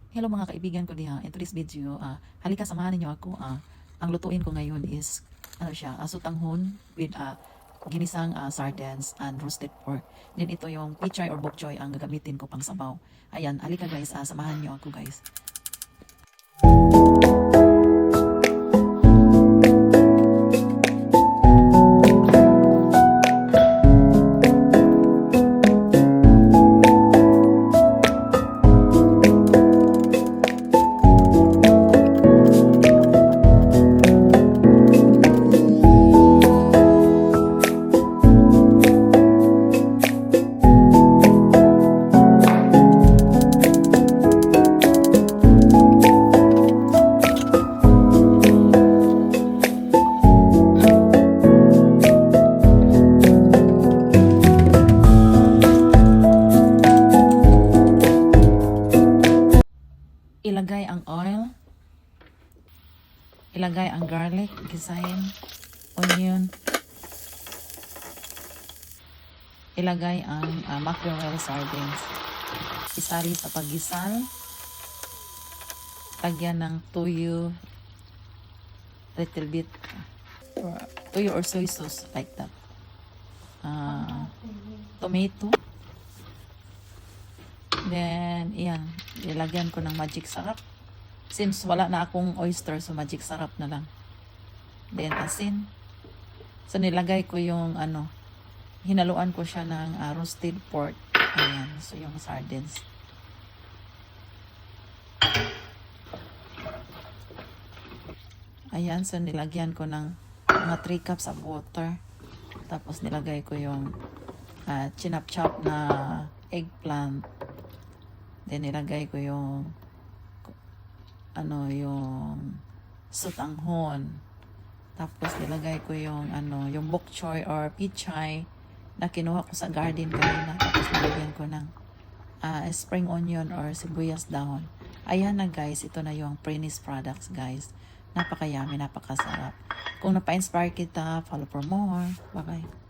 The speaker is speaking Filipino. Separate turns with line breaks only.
Hello mga kaibigan ko diha. In today's video, halika samahan niyo ako. Ang lutuin ko ngayon is ano siya, sutanghon with ginisang sardines and roasted pork. Then ito yung pichay or bok choy ang gagamitin ko pang sabaw. Ayan, halika guys, samahan niyo ako guys. Ilagay ang oil, ilagay ang garlic, gisahin, onion, ilagay ang mackerel sardines, isali sa paggisal, lagyan ng tuyo, little bit, tuyo or soy sauce like that, tomato. Then, iyan, ilagyan ko ng magic sarap. Since wala na akong oyster, so magic sarap na lang. Then, asin. So, nilagay ko yung, hinaluan ko siya ng roasted pork. Ayan, so yung sardines. Ayan, so nilagyan ko ng mga 3 cups of water. Tapos, nilagay ko yung chinap-chop na eggplant. Then, nilagay ko yung yung sutanghon. Tapos, nilagay ko yung yung bok choy or pichay na kinuha ko sa garden kanina. Tapos, nilagyan ko ng spring onion or sibuyas dahon. Ayan na guys, ito na yung Prentice products guys. Napaka-yummy, napakasarap. Kung napa-inspire kita, follow for more. Bye-bye.